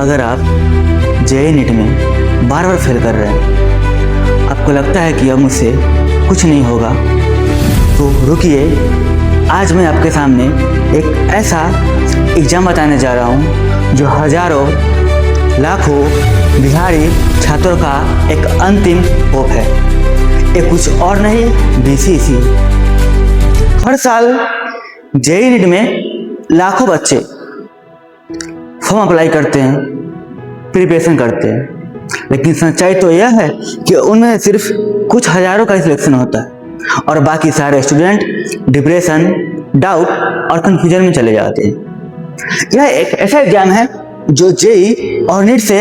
अगर आप JEE NEET में बार बार फेल कर रहे हैं, आपको लगता है कि अब मुझसे कुछ नहीं होगा, तो रुकिए। आज मैं आपके सामने एक ऐसा एग्ज़ाम बताने जा रहा हूँ जो हजारों लाखों बिहारी छात्रों का एक अंतिम होप है। ये कुछ और नहीं, बीसीसी। हर साल जेईई नीट में लाखों बच्चे फॉर्म अप्लाई करते हैं, प्रिपरेशन करते हैं, लेकिन सच्चाई तो यह है कि उनमें सिर्फ कुछ हजारों का सिलेक्शन होता है और बाकी सारे स्टूडेंट डिप्रेशन, डाउट और कंफ्यूजन में चले जाते हैं। यह एक ऐसा एग्जाम है जो जेईई और नीट से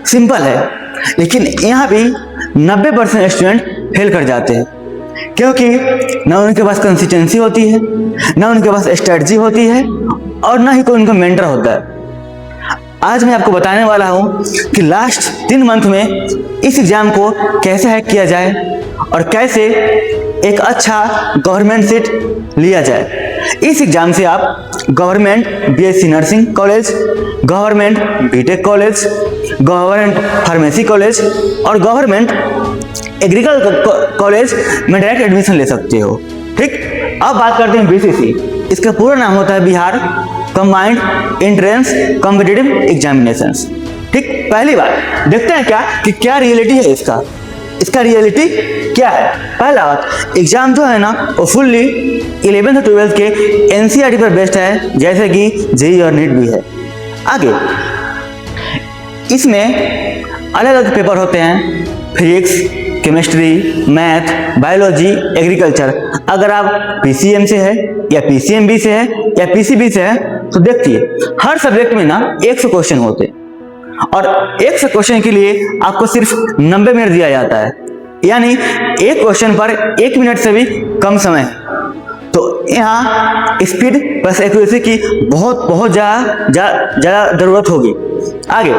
सिंपल है, लेकिन यहाँ भी 90% स्टूडेंट फेल कर जाते हैं, क्योंकि न उनके पास कंसिस्टेंसी होती है, न उनके पास स्ट्रेटजी होती है और न ही कोई उनका मेंटर होता है। आज मैं आपको बताने वाला हूँ कि लास्ट 3 मंथ में इस एग्जाम को कैसे हैक किया जाए और कैसे एक अच्छा गवर्नमेंट सीट लिया जाए। इस एग्जाम से आप government BSc nursing college, government BTech college, government pharmacy college और गवर्नमेंट एग्रीकल्चर कॉलेज में डायरेक्ट एडमिशन ले सकते हो। ठीक, अब बात करते हैं बीसीसी। इसका पूरा नाम होता है Bihar combined entrance competitive examinations. ठीक, पहली बात देखते हैं क्या रियलिटी है इसका रियलिटी क्या है। पहला बात, एग्जाम जो है ना वो फुल्ली 11th और 12th के एनसीईआरटी पर बेस्ड है, जैसे कि जेईई और नीट भी है। आगे इसमें अलग अलग पेपर होते हैं, physics, chemistry, math, biology, agriculture. अगर आप पीसीएम से है या पीसीएमबी से है या पीसीबी से है तो देखिए हर सब्जेक्ट में ना 100 क्वेश्चन होते हैं और 100 क्वेश्चन के लिए आपको सिर्फ 90 मिनट दिया जाता है, यानी एक क्वेश्चन पर 1 मिनट से भी कम समय। तो यहाँ स्पीड प्लस एक्यूरेसी की बहुत ज़्यादा ज़रूरत होगी। आगे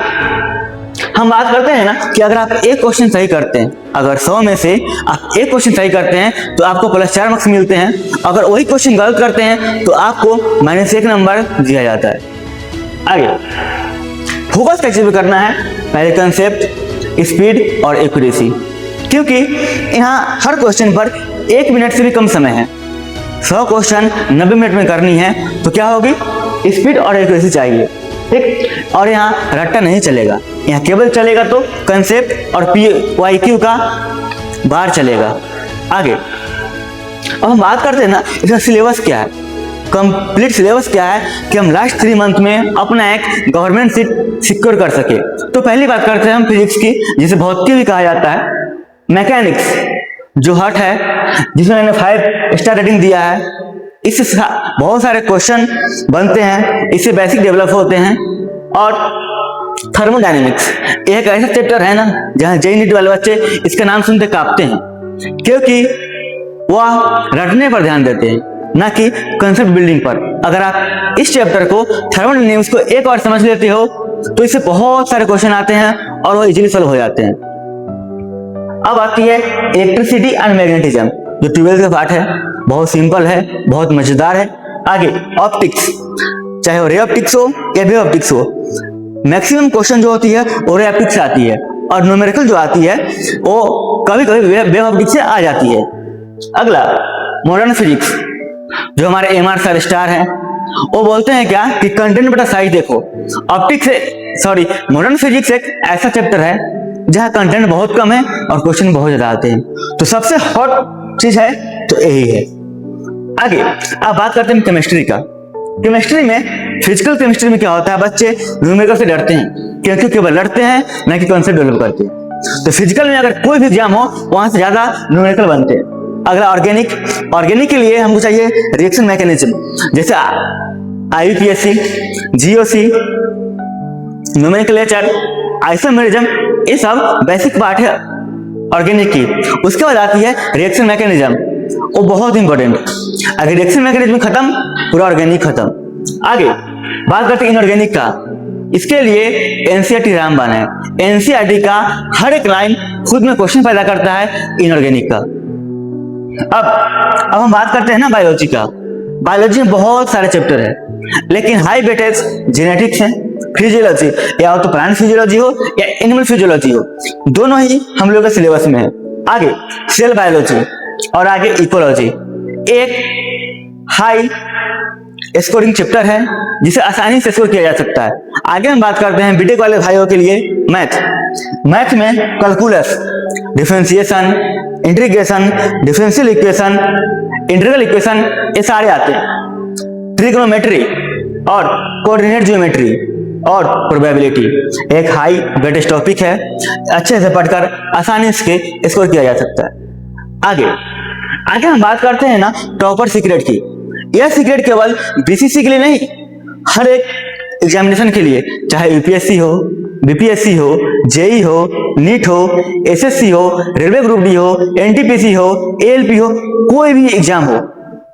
हम बात करते हैं ना कि अगर आप एक क्वेश्चन सही करते हैं, अगर 100 में से आप एक क्वेश्चन सही करते हैं तो आपको +4 मार्क्स मिलते हैं। अगर वही क्वेश्चन गलत करते हैं तो आपको -1 नंबर दिया जाता है। आगे फोकस कैसे भी करना है, पहले कंसेप्ट, स्पीड और एक्यूरेसी, क्योंकि यहाँ हर क्वेश्चन पर 1 मिनट से भी कम समय है। 100 क्वेश्चन 90 मिनट में करनी है तो क्या होगी, स्पीड और एक्यूरेसी चाहिए। ठीक, और यहाँ रट्टा नहीं चलेगा, यहाँ केवल चलेगा तो कंसेप्ट और PYQ का बार चलेगा। आगे अब हम बात करते हैं ना इसका सिलेबस क्या है, कंप्लीट सिलेबस क्या है कि हम लास्ट 3 मंथ में अपना एक गवर्नमेंट सीट सिक्योर कर सके। तो पहली बात करते हैं हम फिजिक्स की, जिसे भौतिकी भी कहा जाता है। मैकेनिक्स जो हट है, जिसमें मैंने 5 स्टार रेटिंग दिया है, इससे बहुत सारे क्वेश्चन बनते हैं, इससे बेसिक डेवलप होते हैं। और थर्मोडायनेमिक्स एक ऐसा चैप्टर है ना जहाँ जेईई नीट वाले बच्चे इसका नाम सुनते कांपते हैं, क्योंकि वह रटने पर ध्यान देते हैं ना कि कंसेप्ट बिल्डिंग पर। अगर आप इस चैप्टर को थर्मोडायनेमिक्स को एक बार समझ लेते हो तो इससे बहुत सारे क्वेश्चन आते हैं और वो इजीली सॉल्व हो जाते हैं। अब आती है इलेक्ट्रिसिटी एंड मैग्नेटिज्म, जो 12th का पार्ट है, बहुत सिंपल है, बहुत मजेदार है। आगे ऑप्टिक्स, चाहे वो रे ऑप्टिक्स हो या वेव ऑप्टिक्स हो, मैक्सिमम क्वेश्चन जो होती है वो रे ऑप्टिक्स से आती है और न्यूमेरिकल जो आती है वो कभी कभी वेव ऑप्टिक्स से आ जाती है। अगला मॉडर्न फिजिक्स, जो हमारे MR सर स्टार हैं, वो बोलते हैं क्या कि कंटेंट बटा साइज देखो। मॉडर्न फिजिक्स एक ऐसा चैप्टर है जहाँ कंटेंट बहुत कम है और क्वेश्चन बहुत ज्यादा आते हैं, तो सबसे हॉट चीज है तो यही है। आगे अब बात करते हैं केमिस्ट्री का। केमिस्ट्री में, फिजिकल केमिस्ट्री में क्या होता है, बच्चे न्यूमेरिकल से डरते हैं, क्योंकि केवल लड़ते हैं ना कि कॉन्सेप्ट डेवलप करते हैं। तो फिजिकल में अगर कोई भी एग्जाम हो वहां से ज्यादा न्यूमेरिकल बनते हैं। अगला ऑर्गेनिक के लिए हमको चाहिए रिएक्शन मैकेनिज्म, जैसे IUPAC, GOC, नोमेनक्लेचर, आइसोमेरिज्म, ये सब बेसिक पार्ट है ऑर्गेनिक की। उसके बाद आती है रिएक्शन मैकेनिज्म, वो बहुत इंपॉर्टेंट। अगर रिएक्शन मैकेनिज्म खत्म, पूरा ऑर्गेनिक खत्म। आगे बात करते हैं इनऑर्गेनिक का। इसके लिए एनसीईआरटी रामबाण है। एनसीईआरटी का हर एक लाइन खुद में क्वेश्चन पैदा करता है इनऑर्गेनिक का। अब हम बात करते हैं ना बायोलॉजी का। बायोलॉजी में बहुत सारे चैप्टर है, लेकिन हाई वेटेज जेनेटिक्स है, फिजियोलॉजी, या तो प्लांट फिजियोलॉजी हो या एनिमल फिजियोलॉजी हो, दोनों ही हम लोग के सिलेबस में है। आगे सेल बायोलॉजी और आगे इकोलॉजी एक हाई स्कोरिंग चैप्टर है जिसे आसानी से स्कोर किया जा सकता है। आगे हम बात करते हैं बीटेक वाले भाइयों के लिए मैथ में calculus, differentiation, integration, differential equation, integral equation, ये सारे आते हैं। ट्रिग्नोमेट्री और कोऑर्डिनेट ज्योमेट्री और प्रोबेबिलिटी एक हाई वेटेज टॉपिक है, अच्छे से पढ़कर आसानी से स्कोर किया जा सकता है। आगे हम बात करते हैं ना टॉपर सीक्रेट की। यह सीक्रेट केवल बीसीसी के लिए नहीं, हर एक एग्जामिनेशन के लिए, चाहे यूपीएससी हो, बीपीएससी हो, जेई हो, नीट हो, एसएससी हो, रेलवे ग्रुप डी हो, एनटीपीसी हो, एएलपी हो, कोई भी एग्जाम हो,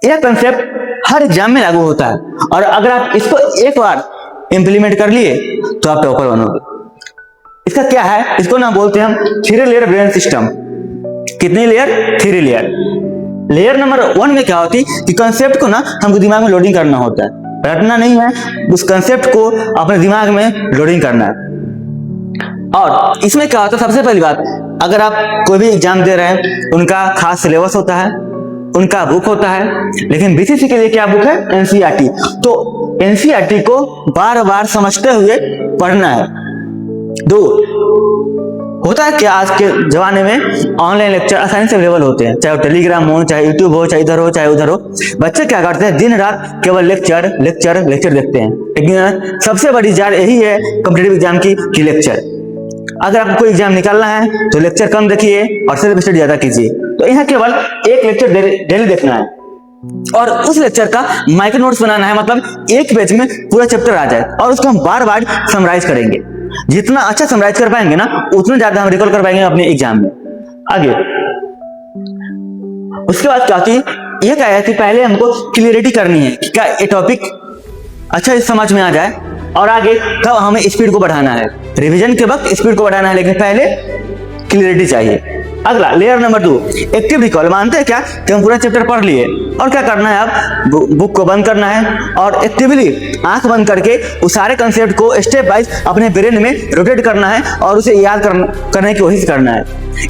यह कंसेप्ट हर एग्जाम में लागू होता है। और अगर आप इसको एक बार इंप्लीमेंट कर लिए तो आप टॉपर बनोगे। इसका क्या है, इसको ना बोलते हैं हम 3 लेयर ब्रेन सिस्टम। कितनी लेयर? 3 लेयर। लेयर नंबर 1 में क्या होती कि कंसेप्ट को ना हमको दिमाग में लोडिंग करना होता है, रटना नहीं है, उस कंसेप्ट को अपने दिमाग में लोडिंग करना है। और इसमें क्या होता है, सबसे पहली बात, अगर आप कोई भी एग्जाम दे रहे हैं, उनका खास सिलेबस होता है, उनका बुक होता है, लेकिन बीसीसी के लिए क्या बुक है? एनसीईआरटी। तो एनसीईआरटी को बार बार समझते हुए पढ़ना है। 2 होता है क्या, आज के जमाने में ऑनलाइन लेक्चर आसानी से अवेलेबल होते हैं, चाहे वो टेलीग्राम हो, चाहे यूट्यूब हो, चाहे इधर हो, चाहे उधर हो। बच्चे क्या करते हैं, दिन रात केवल लेक्चर देखते हैं। लेकिन सबसे बड़ी जार यही है कॉम्पिटिटिव एग्जाम की लेक्चर। अगर आपको कोई एग्जाम निकालना है तो लेक्चर कम देखिए और सेल्फ स्टडी ज्यादा कीजिए। तो यहाँ केवल एक लेक्चर डेली देखना है और उस लेक्चर का माइक्रो नोट्स बनाना है, मतलब एक पेज में पूरा चैप्टर आ जाए और उसको हम बार बार समराइज करेंगे। जितना अच्छा समराइज कर पाएंगे ना, उतना ज्यादा हम रिकॉल कर पाएंगे अपने एग्जाम में। आगे उसके बाद क्या कि ये क्या है कि पहले हमको क्लियरिटी करनी है कि क्या ये टॉपिक अच्छा इस समझ में आ जाए, और आगे तब हमें स्पीड को बढ़ाना है। रिवीजन के वक्त स्पीड को बढ़ाना है, लेकिन पहले क्लियरिटी चाहिए। अगला लेयर नंबर 2 एक्टिव रिकॉल। मानते हैं क्या कि हम पूरा चैप्टर पढ़ लिए और क्या करना है, अब बुक को बंद करना है और एक्टिवली आंख बंद करके उस सारे कंसेप्ट को स्टेप वाइज अपने ब्रेन में रोटेट करना है और उसे याद करने की कोशिश करना है।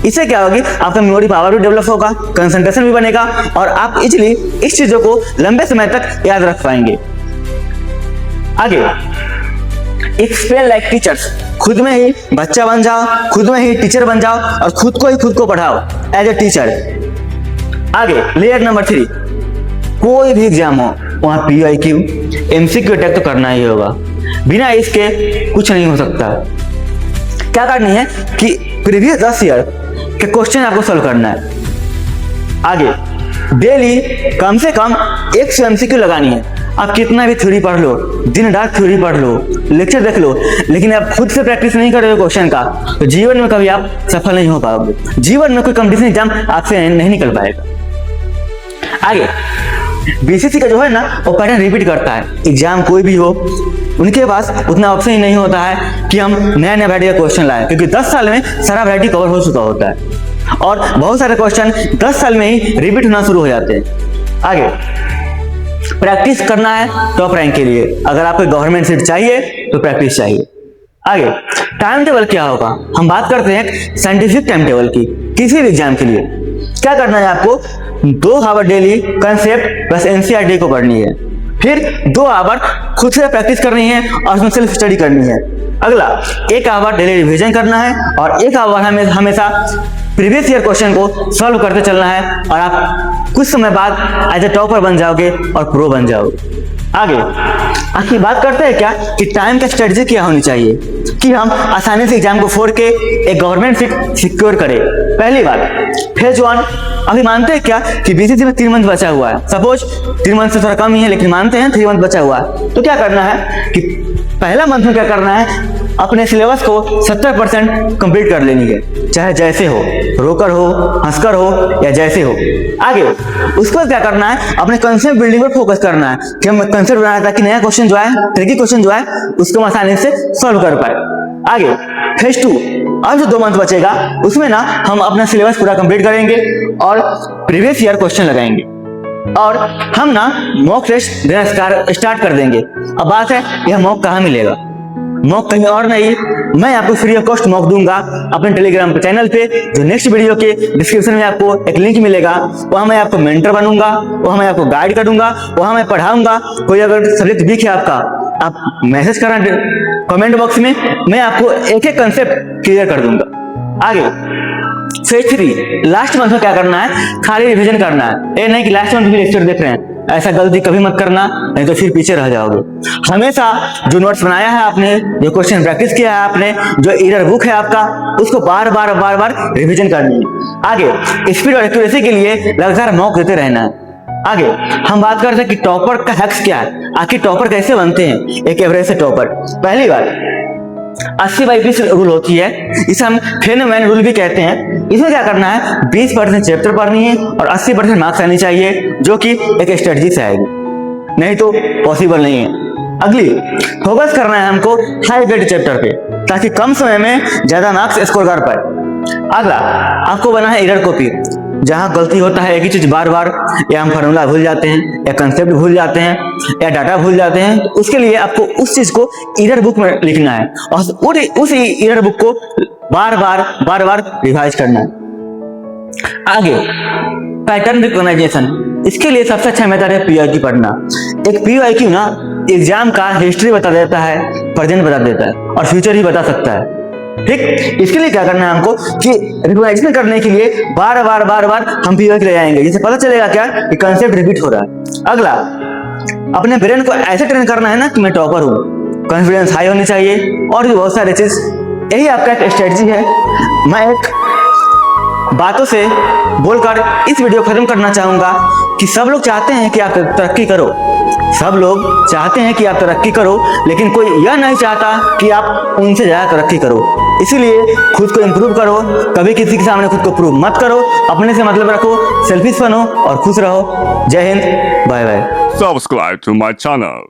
इससे क्या होगी, आपका मेमोरी पावर भी डेवलप होगा, कंसंट्रेशन भी बनेगा और आप इजिली इस चीजों को लंबे समय तक याद रख पाएंगे। आगे एक्सप्लेन लाइक टीचर्स। खुद में ही बच्चा बन जाओ, खुद में ही टीचर बन जाओ और खुद को पढ़ाओ एज ए टीचर। आगे लेयर नंबर 3 कोई भी एग्जाम हो वहां पीवाईक्यू, एमसीक्यू अटैक तो करना ही होगा, बिना इसके कुछ नहीं हो सकता। क्या करनी है कि प्रीवियस 10 ईयर के क्वेश्चन आपको सॉल्व करना है। आगे डेली कम से कम 100 एमसीक्यू लगानी है। आप कितना भी थ्योरी पढ़ लो, दिन रात थ्योरी पढ़ लो, लेक्चर देख लो, लेकिन आप खुद से प्रैक्टिस नहीं कर रहे हो क्वेश्चन का, तो जीवन में कभी आप सफल नहीं हो पाओगे। जीवन में कोई कंपटीशन एग्जाम आपसे नहीं निकल पाएगा। आगे बीसीसी का जो है ना, वो पैटर्न रिपीट करता है। एग्जाम कोई भी हो, उनके पास उतना ऑप्शन ही नहीं होता है कि हम नया वैरायटी का क्वेश्चन लाए, क्योंकि 10 साल में सारा वैरायटी कवर हो चुका होता है और बहुत सारे क्वेश्चन 10 साल में ही रिपीट होना शुरू हो जाते हैं। आगे प्रैक्टिस करना है टॉप रैंक के लिए। अगर आपको गवर्नमेंट सीट चाहिए तो प्रैक्टिस चाहिए। आगे टाइम टेबल क्या होगा, हम बात करते हैं साइंटिफिक टाइम टेबल की। किसी भी एग्जाम के लिए क्या करना है, आपको 2 hour daily concept plus NCERT को पढ़नी है, फिर 2 आवर खुद से प्रैक्टिस करनी है और उसमें सेल्फ स्टडी करनी है। अगला 1 आवर डेली रिवीजन करना है और 1 आवर हमेशा प्रीवियस ईयर क्वेश्चन को सॉल्व करते चलना है और आप कुछ समय बाद एज ए टॉपर बन जाओगे और प्रो बन जाओगे। आगे आखिर बात करते हैं क्या कि टाइम का स्ट्रेटजी क्या होनी चाहिए कि हम आसानी से एग्जाम को फोड़ के एक गवर्नमेंट सीट सिक्योर करें। पहली बात फेज 1, अभी मानते हैं क्या कि बीसीसी में 3 मंथ बचा हुआ है, सपोज 3 मंथ से थोड़ा कम ही है, लेकिन मानते हैं 3 मंथ बचा हुआ है। तो क्या करना है कि पहला मंथ में क्या करना है, अपने सिलेबस को 70% कंप्लीट कर लेनी है, चाहे जैसे हो, रोकर हो, हंसकर हो या जैसे हो। आगे उसके बाद क्या करना है, अपने कंसेप्ट बिल्डिंग पर फोकस करना है कि हम कंसेप्ट बनाना ताकि नया क्वेश्चन जो है, ट्रिकी क्वेश्चन जो है, उसको हम आसानी से सॉल्व कर पाए। आगे फेज 2, अब जो 2 मंथ बचेगा उसमें ना हम अपना सिलेबस पूरा कंप्लीट करेंगे और प्रीवियस ईयर क्वेश्चन लगाएंगे और हम ना मॉक टेस्ट देना स्टार्ट कर देंगे। अब बात है यह मॉक कहाँ मिलेगा। मॉक कहीं और नहीं, मैं आपको फ्री ऑफ कॉस्ट मॉक दूंगा अपने टेलीग्राम पे चैनल पे, जो नेक्स्ट वीडियो के डिस्क्रिप्शन में आपको एक लिंक मिलेगा। वहां मैं आपको मेंटर बनूंगा, वहां मैं आपको गाइड करूंगा, वहां मैं पढ़ाऊंगा। कोई अगर सब्जेक्ट वीक है आपका, आप मैसेज करना कमेंट बॉक्स में, मैं आपको एक एक कंसेप्ट क्लियर कर दूंगा। आगे फेज 3 लास्ट मंथ में क्या करना है, खाली रिवीजन करना है। ये नहीं कि लास्ट मंथ भी लेक्चर देख रहे हैं, ऐसा गलती कभी मत करना, नहीं तो फिर पीछे रह जाओगे। हमेशा जो नोट्स बनाया है आपने, जो क्वेश्चन प्रैक्टिस किया है आपने, जो एरर बुक है आपका, उसको बार बार रिवीजन करनी है। आगे स्पीड और एक्यूरेसी के लिए लगातार मॉक देते रहना है। आगे हम बात करते हैं कि टॉपर का हैक्स क्या है, आखिर टॉपर कैसे बनते हैं एक एवरेज से टॉपर। पहली बात 80/20 रूल होती है, इसे हम फेनोमेन रूल भी कहते हैं। इसमें क्या करना है, 20% चैप्टर पढ़नी है और 80% मार्क्स आनी चाहिए, जो कि एक स्ट्रेटजी से आएगी, नहीं तो पॉसिबल नहीं है। अगली फोकस करना है हमको हाई वेट चैप्टर पे, ताकि कम समय में ज्यादा मार्क्स स्कोर कर पाए। अगला आपको बना है एरर कॉपी, जहां गलती होता है एक ही चीज बार बार, या हम फार्मूला भूल जाते हैं, या कंसेप्ट भूल जाते हैं, या डाटा भूल जाते हैं, तो उसके लिए आपको उस चीज को एरर बुक में लिखना है और उस एरर बुक को बार बार रिवाइज करना है। आगे पैटर्न रिकॉग्नाइजेशन, इसके लिए सबसे अच्छा मेथड है पीवाईक्यू पढ़ना। एक पीवाईक्यू ना एग्जाम का हिस्ट्री बता देता है, प्रेजेंट बता देता है और फ्यूचर ही बता सकता है। ठीक, इसके लिए क्या करना है हमको कि रिकॉग्नाइजेशन करने के लिए बार हम पीवाईक्यू ले जाएंगे, जिससे पता चलेगा क्या कि कंसेप्ट रिपीट हो रहा है। अगला अपने ब्रेन को ऐसे ट्रेन करना है ना कि मैं टॉपर हूँ, कॉन्फिडेंस हाई होनी चाहिए और भी बहुत सारे चीज। यही आपका एक स्ट्रेटजी है। मैं एक बातों से बोलकर इस वीडियो खत्म करना चाहूंगा कि सब लोग चाहते हैं कि आप तरक्की करो, सब लोग चाहते हैं कि आप तरक्की करो, लेकिन कोई यह नहीं चाहता कि आप उनसे ज्यादा तरक्की करो। इसीलिए खुद को इम्प्रूव करो, कभी किसी के सामने खुद को प्रूव मत करो, अपने से मतलब रखो, सेल्फिश बनो और खुश रहो। जय हिंद, bye bye. Subscribe to my channel.